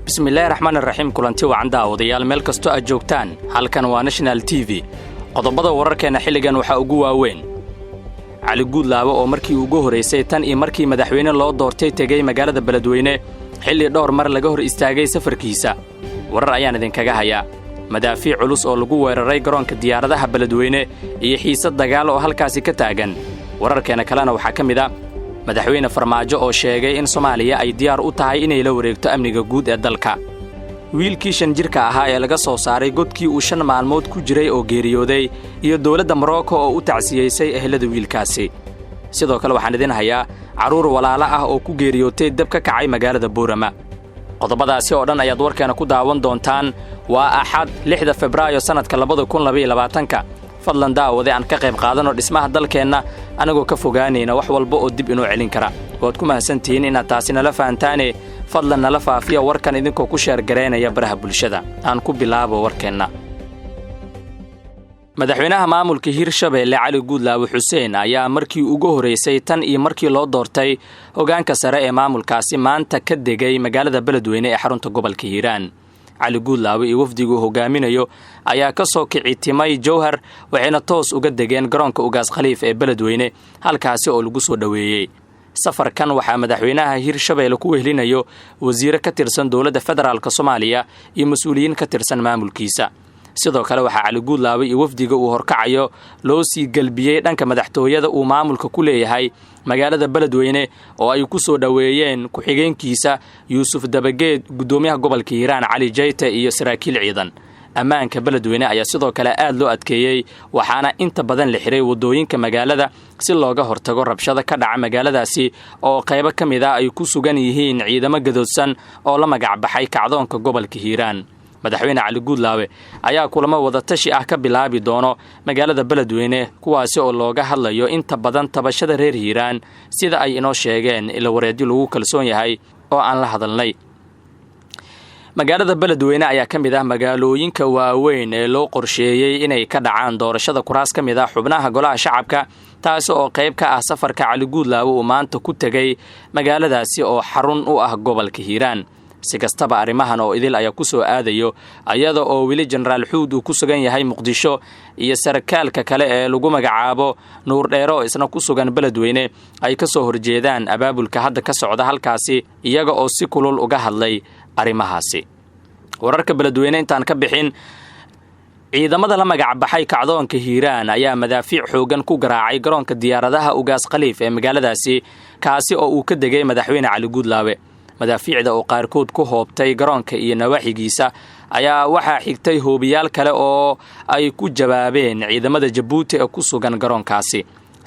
bismillaahi raxmaani raxiim kulanti wacan daawadayaal meel kastoo aad joogtaan halkan waa National TV qodobada wararkeena xilligan waxa ugu waaweyn Cali Guudlaabe oo markii ugu horeysay tan iyo markii madaxweyne loo doortay tagay magaalada Beledweyne xilli dhowr mar laga hor istaagay safarkiisa warar ayaan idinkaga hayaa madaafiic culus oo lagu weeraray garoonka diyaaradaha Beledweyne iyo xiisad dagaal oo halkaasi ka taagan wararkeena kalena waxa kamid ah madaxweyne Farmaajo oo sheegay in Soomaaliya ay diyaar u tahay inay la wareegto amniga guud ee dalka wiilkii 5 jirka ahaa ee laga soo saaray godkii uu 5 maalmood ku jiray oo geeriyooday iyo dawladda Morocco oo u tacsiyeysay ehelada wiilkaasi sidoo kale waxaan idin hayaa caruur walaalo ah oo ku geeriyootay dab ka kacay magaalada Boorama qodobadaasi oo dhan ayaad warkeena ku daawan doontaan waa Axad 6 Febraayo sanadka 2022 fadlan daawade aan ka qayb qaadano dhismaha dalkeenna anagoo ka fogaanayna wax walba oo dib inoo celin kara waad ku mahadsantihiin inaad taasi nala fahantaane fadlan nala faafiya warkan idinkoo ku sheer gareynaya baraha bulshada aan ku bilaabo warkeenna madaxweynaha maamulka Hirshabelle Cali Guudlaabe Xuseen ayaa markii ugu horeysay tan iyo markii loo doortay hoggaanka sare ee maamulkaasi maanta ka degay magaalada Beledweyne ee xarunta gobolka Hiiraan Cali Guudlaabe iyo wafdigu hogaaminayo ayaa ka soo kici timay Jowhar waxayna toos uga degeen garoonka Ugaas Khaliif ee Beledweyne halkaasi oo lagu soo dhaweeyay safarkan waxaa madaxweynaha Hirshabelle ku wehlinayo wasiir ka tirsan dawladda federaalka Soomaaliya iyo mas'uuliyiin ka tirsan maamulkiisa sidoo kale waxa Cali Guudlaabe iyo wafdiga uu horkacayo loo sii galbiyay dhanka madaxtooyada uu maamulka ku leeyahay magaalada Beledweyne oo ay ku soo dhaweeyeen ku xigeenkiisa Yuusuf Dabageed gudoomiyaha gobolka Hiiraan Cali Jayte iyo saraakiil ciidan ammaanka Beledweyne ayaa sidoo kale aad loo adkeeyay waxaana inta badan la xiray wadooyinka magaalada si looga hortago rabshado ka dhaca magaaladaasi oo qaybo kamid ah ay ku sugan yihiin ciidamo gadoodsan oo la magac baxay kacdoonka gobolka Hiiraan madaxweyne Cali Guudlaabe ayaa kulamo wada tashi ah ka bilaabi doono magaalada Beledweyne kuwaasi oo looga hadlayo inta badan tabashada reer Hiiraan sida ay inoo sheegeen ila wareedyo lagu kalsoon yahay oo aan la hadalnay magaalada Beledweyne ayaa kamid ah magaalooyinka waaweyn ee loo qorsheeyay inay ka dhacaan doorashada kuraas kamid ah xubnaha golaha shacabka taas oo qayb ka ah safarka Cali Guudlaabe uu maanta ku tagay magaaladaasi oo xarun u ah gobolka Hiiraan si kastaba arrimahan oo idil ayaa ku soo aadayo ayada oo wili Generaal Xuud uu ku sugan yahay Muqdisho iyo sarkaalka kale ee lagu magacaabo Nuur Dheero isna ku sugan Beledweyne ay ka soo horjeedaan abaabulka hadda ka socda halkaasi iyaga oo si kulul uga hadlay arrimahaasi wararka Beledweyne intaan ka bixin ciidamada la magac baxay kacdoonka Hiiraan ayaa madaafiic xoogan ku garaacay garoonka diyaaradaha Ugaas Khaliif ee magaaladaasi kaasi oo uu ka degay madaxweyne Cali Guudlaabe madaafiicda oo qaarkood ku hoobtay garoonka iyo nawaaxigiisa ayaa waxaa xigtay hoobiyaal kale oo ay ku jawaabeen ciidamada Jabuuti ee ku sugan garoonkaasi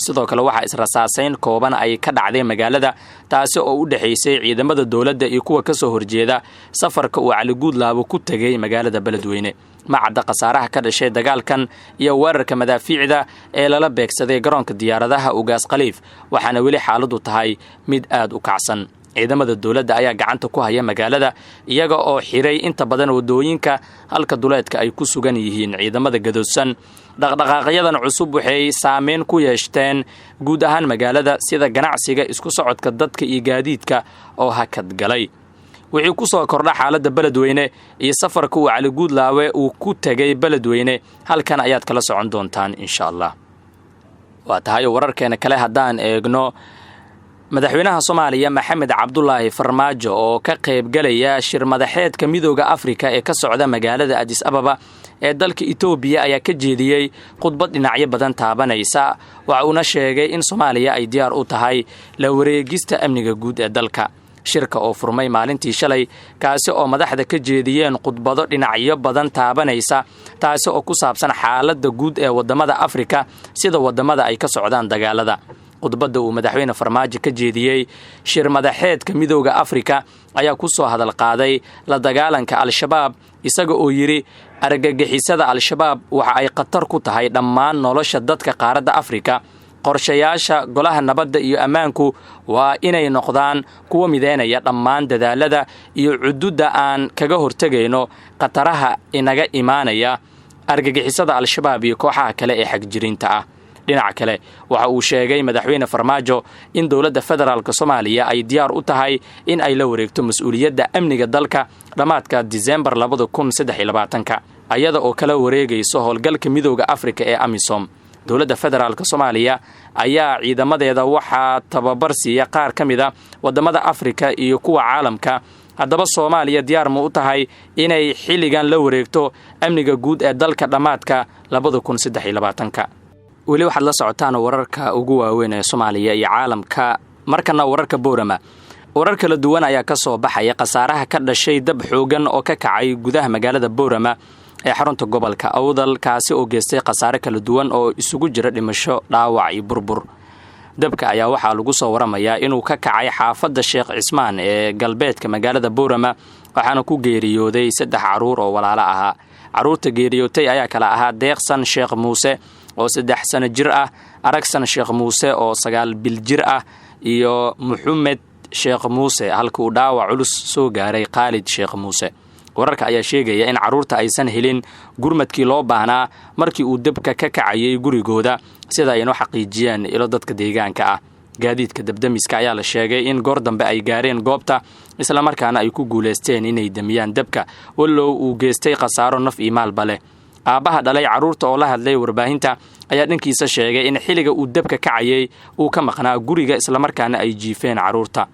sidoo kale waxa israsaasayn kooban ay ka dhacday magaalada taasi oo u dhaxaysay ciidamada dawladda iyo kuwa ka soo horjeeda safarka uu Cali Guudlaabe ku tagay magaalada Beledweyne macadda qasaaraha ka dhashay dagaalkan iyo weerarka madaafiicda ee lala beegsaday garoonka diyaaradaha Ugaas Khaliif waxaana weli xaaladdu tahay mid aad u kacsan ciidamada dawladda ayaa gacanta ku haya magaalada iyaga oo xiray inta badan wadooyinka halka duleedka ay ku sugan yihiin ciidamada gadoodsan dhaqdhaqaaqyadan cusub waxay saameyn ku yeeshteen guud ahaan magaalada sida ganacsiga isku socodka dadka iyo gaadiidka oo hakad galay wixii ku soo kordha xaaladda Beledweyne iyo safarka uu Cali Guudlaabe uu ku tagay Beledweyne halkan ayaad kala socon doontaan insha Allah waa tahay wararkeena kale haddaan eegno madaxweynaha Soomaaliya Maxamed Cabdullaahi Farmaajo oo ka qayb galaya shir madaxeedka midowga Afrika ee ka socda magaalada Addis Ababa ee dalka Itoobiya ayaa ka jeediyay khudbad dhinacyo badan taabanaysa waxa uu sheegay in Soomaaliya ay diyaar u tahay la wareegista amniga guud ee dalka shirka oo furmay maalintii shalay kaasi oo madaxda ka jeediyeen khudbado dhinacyo badan taabanaysa taasi oo ku saabsan xaaladda guud ee wadamada Afrika sida wadamada ay ka socdaan dagaalada khudbada uu madaxweyne Farmaajo ka jeediyay shir madaxeedka midowga Afrika ayaa ku soo hadal qaaday la dagaalanka Al-Shabaab isaga oo yiri argagixisada Al-Shabaab waxa ay khatar ku tahay dhammaan nolosha dadka qaaradda Afrika qorshayaasha golaha nabadda iyo ammaanku waa inay noqdaan kuwa mideynaya dhammaan dadaalada iyo xuduudda aan kaga hortagayno qataraha inaga imaanaya argagixisada Al-Shabaab iyo kooxaha kale ee xagjirinta ah dhinaca kale waxa uu sheegay madaxweyne farmaajo in dowladda federaalk soomaaliya ay diyaar u tahay in ay la wareegto mas-uuliyadda amniga dalka dhammaadka Diseembar 2023 ayada oo kala wareegayso howlgalka midowga Afrika ee AMISOM. dowladda federaalk soomaaliya ayaa ciidamadeeda waxaa tababar siiya qaar ka mida wadamada Afrika iyo kuwa caalamka. haddaba Soomaaliya diyaar ma u tahay inay xilligan la wareegto amniga guud ee dalka dhammaadka 2023? weli waxaad la socotaan wararka ugu waaweyn ee Soomaaliya iyo caalamka. markana wararka Boorama. warar kala duwan ayaa ka soo baxaya khasaaraha ka dhashay dab xoogan oo ka kacay gudaha magaalada Boorama ee xarunta gobolka Awdal, kaasi oo geystay khasaare kala duwan oo isugu jira dhimasho, dhaawac iyo burbur. dabka ayaa waxaa lagu soo waramayaa inuu ka kacay xaafadda Sheekh Cismaan ee galbeedka magaalada Boorama, waxaana ku geeriyooday 3 caruur oo walaalo ahaa. caruurta geeriyootay ayaa kala ahaa Deeqsan Sheekh Muuse oo 3 sano jir ah, Aragsan Sheekh Muuse oo 9 bil jir ah, iyo Maxamed Sheekh Muuse halka uu dhaawac culus soo gaaray Khalid Sheekh Muuse. wararka ayaa sheegaya in caruurta aysan helin gurmadkii loo baahnaa markii uu dabka ka kacayay gurigooda, sida ay noo xaqiijiyeen ilo dadka deegaanka ah. gaadiidka dabdamiska ayaa la sheegay in goor dambe ay gaareen goobta, isla markaana ay ku guuleysteen inay damiyaan dabka, wallow uu geystay khasaaro naf iyo maalba leh. aabbaha dhalay caruurta oo la hadlay warbaahinta ayaa dhankiisa sheegay in xilliga uu dabka kacayay uu ka maqnaa guriga, isla markaana ay jiifeen caruurta.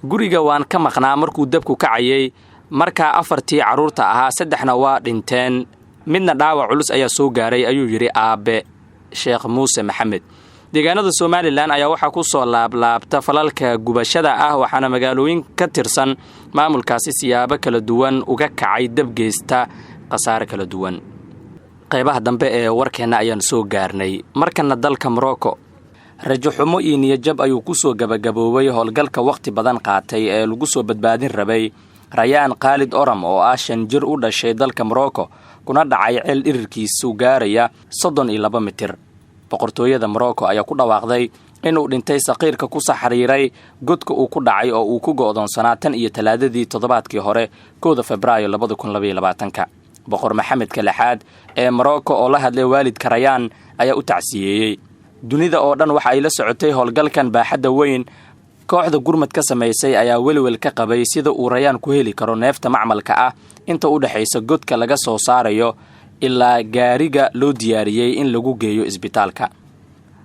guriga waan ka maqnaa markuu dabku kacayay, markaa 4 caruurta ahaa 3na waa dhinteen, midna dhaawac culus ayaa soo gaaray, ayuu yiri aabe Sheekh Muuse Maxamed. deegaanada Somaliland ayaa waxaa ku soo laablaabta falalka gubashada ah, waxaana magaalooyin ka tirsan maamulkaasi siyaabo kala duwan uga kacay dab geysta khasaare kala duwan. qaybaha dambe ee warkeena ayaan soo gaarnay. markana dalka Morocco, rajo xumo iyo niyad jab ayuu ku soo gabagaboobay howlgalka waqti badan qaatay ee lagu soo badbaadin rabay Rayaan Khalid Oram oo 5 jir u dhashay dalka Morocco, kuna dhacay ceel dhirirkiisu gaaraya 32 mitir. boqortooyada Morocco ayaa ku dhawaaqday inuu dhintay saqiirka ku saxariiray godka uu ku dhacay oo uu ku go'doonsanaa tan iyo talaadadii toddobaadkii hore 1 Febraayo 2022. boqor Maxamed Lixaad ee Morocco oo la hadlay waalidka Rayaan ayaa u tacsiyeeyay. dunida oo dhan waxa ay la socotay howlgalkan baaxadda weyn. kooxda gurmad ka samaysay ayaa welwel ka qabay sida uu Rayaan ku heli karo neefta macmalka ah inta u dhaxaysa godka laga soo saarayo ilaa gaariga loo diyaariyay in lagu geeyo isbitaalka.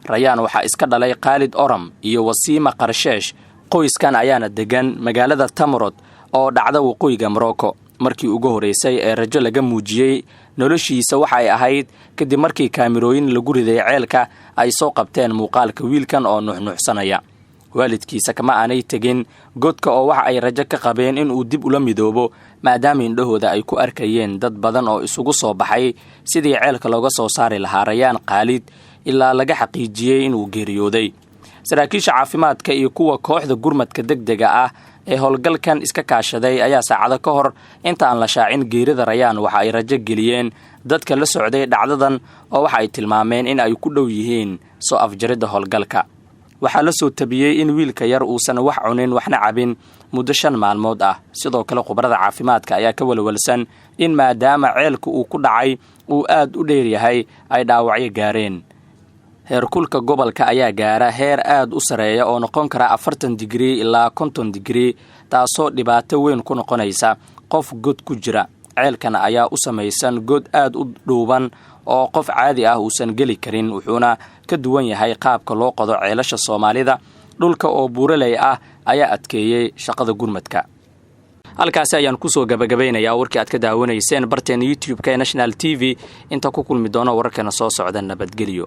Rayaan waxa iska dhalay Khalid Oram iyo Wasiima Qarsheesh. qoyskan ayaana degan magaalada Tamarod oo dhacda waqooyiga Morocco. markii ugu horeysay ee rajo laga muujiyay noloshiisa waxa ay ahayd kadib markii kaamirooyin lagu riday ceelka ay soo qabteen muuqaalka wiilkan oo nuxnuxsanaya. waalidkiisa kama aanay tagin godka oo waxa ay rajo ka qabeen in uu dib ula midoobo, maadaama indhahooda ay ku arkayeen dad badan oo isugu soo baxay sidii ceelka looga soo saari lahaa Rayaan Khalid ilaa laga xaqiijiyay inuu geeriyooday. saraakiisha caafimaadka iyo kuwa kooxda gurmadka degdega ah ee howlgalkan iska kaashaday ayaa saacado ka hor inta aan la shaacin geerida Rayaan waxa ay rajo geliyeen dadka la socday dhacdadan, oo waxa ay tilmaameen in ay ku dhow yihiin soo afjaridda howlgalka. waxaa la soo tabiyey in wiilka yar uusan wax cunin waxna cabin muddo 5 maalmood ah. sidoo kale khubarada caafimaadka ayaa ka walwalsan in maadaama ceelku uu ku dhacay uu aad u dheer yahay ay dhaawacyo gaareen. heerkulka gobolka ayaa gaara heer aad u sareeya oo noqon kara 40 digrii ilaa 50 digrii, taasoo dhibaato weyn ku noqonaysa qof god ku jira. ceelkan ayaa u samaysan god aad u dhuuban oo qof caadi ah uusan geli karin, wuxuuna ka duwan yahay qaabka loo qodo ceelasha Soomaalida. dhulka oo buuraley ah ayaa adkeeyay shaqada gurmadka. halkaasi ayaan ku soo gabagabeynayaa warkii aad ka daawanayseen barteen YouTube-ka National TV. inta ku kulmi doono wararkana soo socda nabadgelyo.